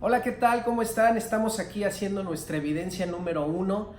Hola, ¿qué tal? ¿Cómo están? Estamos aquí haciendo nuestra evidencia número 1.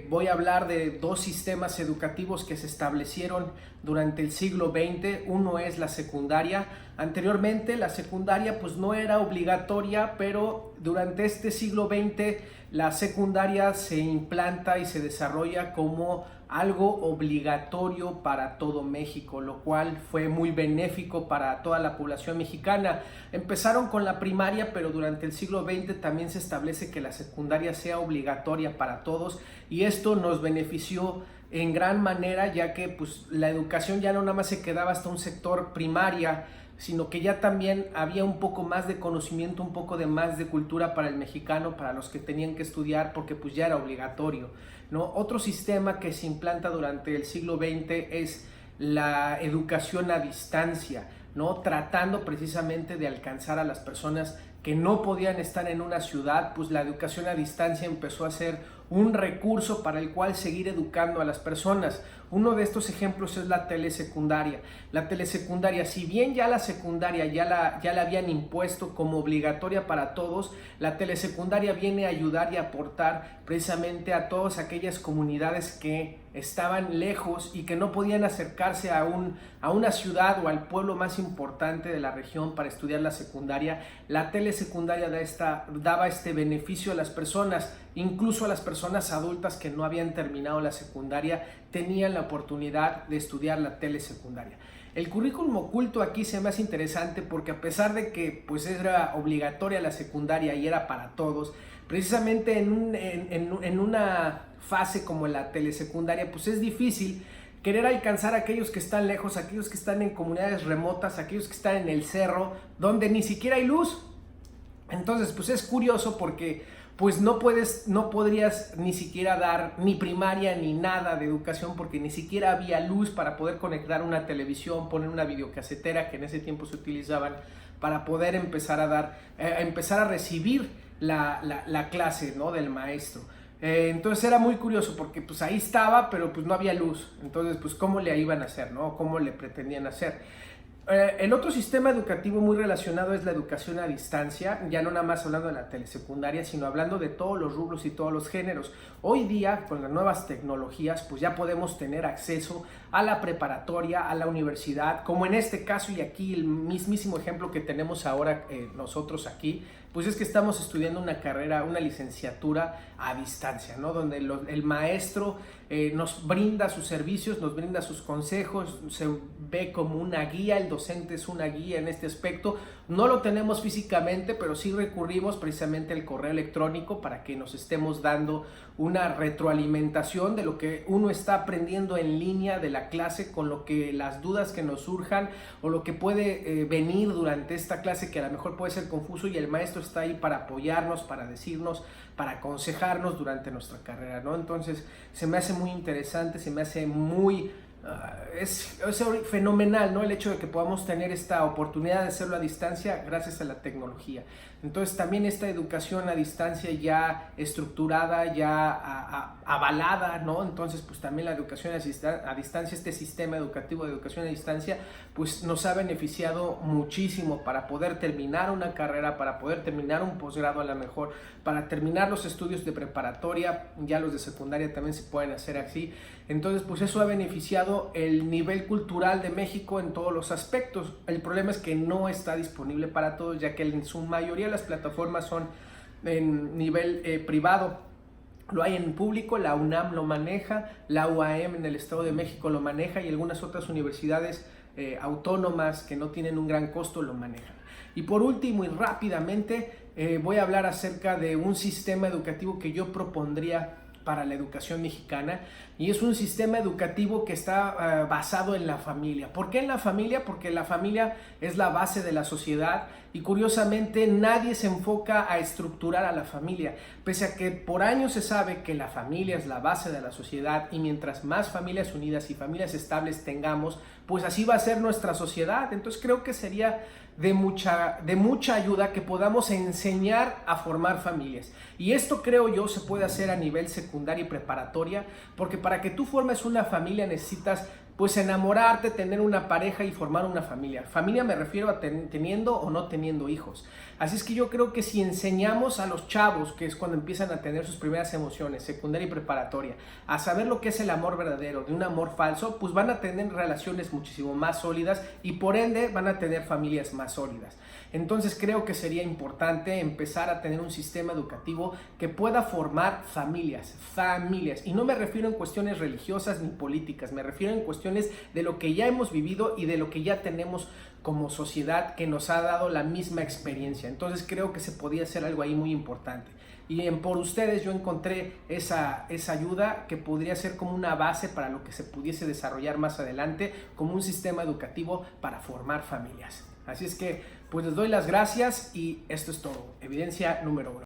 Voy a hablar de dos sistemas educativos que se establecieron durante el siglo XX. Uno es la secundaria. Anteriormente la secundaria pues no era obligatoria, pero durante este siglo XX la secundaria se implanta y se desarrolla como algo obligatorio para todo México, lo cual fue muy benéfico para toda la población mexicana. Empezaron con la primaria, pero durante el siglo XX también se establece que la secundaria sea obligatoria para todos, y esto nos benefició en gran manera, ya que pues la educación ya no nada más se quedaba hasta un sector primaria, sino que ya también había un poco más de conocimiento, un poco de más de cultura para el mexicano, para los que tenían que estudiar, porque pues ya era obligatorio, ¿no? Otro sistema que se implanta durante el siglo XX es la educación a distancia, ¿no? Tratando precisamente de alcanzar a las personas que no podían estar en una ciudad, pues la educación a distancia empezó a ser un recurso para el cual seguir educando a las personas. Uno de estos ejemplos es la telesecundaria. La telesecundaria, si bien ya la secundaria ya la habían impuesto como obligatoria para todos, la telesecundaria viene a ayudar y a aportar precisamente a todas aquellas comunidades que estaban lejos y que no podían acercarse a una ciudad o al pueblo más importante de la región para estudiar la secundaria. La telesecundaria daba este beneficio a las personas, incluso a las personas adultas que no habían terminado la secundaria, tenían la oportunidad de estudiar la telesecundaria. El currículum oculto aquí se me hace interesante porque, a pesar de que pues era obligatoria la secundaria y era para todos, precisamente en una fase como la telesecundaria pues es difícil querer alcanzar a aquellos que están lejos, aquellos que están en comunidades remotas, aquellos que están en el cerro donde ni siquiera hay luz. Entonces pues es curioso porque pues no podrías ni siquiera dar ni primaria ni nada de educación, porque ni siquiera había luz para poder conectar una televisión, poner una videocasetera que en ese tiempo se utilizaban para poder empezar a recibir la clase, ¿no?, del maestro. Entonces era muy curioso porque pues ahí estaba, pero pues no había luz. Entonces pues cómo le iban a hacer, ¿no? ¿Cómo le pretendían hacer? El otro sistema educativo muy relacionado es la educación a distancia, ya no nada más hablando de la telesecundaria, sino hablando de todos los rubros y todos los géneros. Hoy día, con las nuevas tecnologías, pues ya podemos tener acceso a la preparatoria, a la universidad, como en este caso y aquí el mismísimo ejemplo que tenemos ahora nosotros aquí, pues es que estamos estudiando una carrera, una licenciatura a distancia, ¿no? Donde el maestro nos brinda sus servicios, nos brinda sus consejos, se ve como una guía, el docente es una guía en este aspecto. No lo tenemos físicamente, pero sí recurrimos precisamente al correo electrónico para que nos estemos dando una retroalimentación de lo que uno está aprendiendo en línea de la clase, con lo que las dudas que nos surjan o lo que puede venir durante esta clase, que a lo mejor puede ser confuso, y el maestro está ahí para apoyarnos, para decirnos, para aconsejarnos durante nuestra carrera, ¿no? Entonces se me hace muy interesante, se me hace muy es fenomenal, ¿no?, el hecho de que podamos tener esta oportunidad de hacerlo a distancia gracias a la tecnología. Entonces también esta educación a distancia ya estructurada, ya avalada, ¿no? Entonces pues también la educación a distancia, este sistema educativo de educación a distancia, pues nos ha beneficiado muchísimo para poder terminar una carrera, para poder terminar un posgrado, a lo mejor para terminar los estudios de preparatoria, ya los de secundaria también se pueden hacer así. Entonces pues eso ha beneficiado el nivel cultural de México en todos los aspectos. El problema es que no está disponible para todos, ya que en su mayoría las plataformas son en nivel privado. Lo hay en público, la UNAM lo maneja, la UAM en el Estado de México lo maneja, y algunas otras universidades autónomas que no tienen un gran costo lo manejan. Y por último y rápidamente voy a hablar acerca de un sistema educativo que yo propondría para la educación mexicana, y es un sistema educativo que está basado en la familia. ¿Por qué en la familia? Porque la familia es la base de la sociedad, y curiosamente nadie se enfoca a estructurar a la familia, pese a que por años se sabe que la familia es la base de la sociedad, y mientras más familias unidas y familias estables tengamos, pues así va a ser nuestra sociedad. Entonces creo que sería de mucha ayuda que podamos enseñar a formar familias, y esto creo yo se puede hacer a nivel secundaria y preparatoria, porque para que tú formes una familia necesitas pues enamorarte, tener una pareja y formar una familia. Familia me refiero a teniendo o no teniendo hijos. Así es que yo creo que si enseñamos a los chavos, que es cuando empiezan a tener sus primeras emociones, secundaria y preparatoria, a saber lo que es el amor verdadero de un amor falso, pues van a tener relaciones muchísimo más sólidas y por ende van a tener familias más sólidas. Entonces creo que sería importante empezar a tener un sistema educativo que pueda formar familias. Y no me refiero en cuestiones religiosas ni políticas, me refiero en cuestiones de lo que ya hemos vivido y de lo que ya tenemos como sociedad que nos ha dado la misma experiencia. Entonces creo que se podía hacer algo ahí muy importante. Y por ustedes yo encontré esa ayuda que podría ser como una base para lo que se pudiese desarrollar más adelante como un sistema educativo para formar familias. Así es que pues les doy las gracias y esto es todo. Evidencia número 1.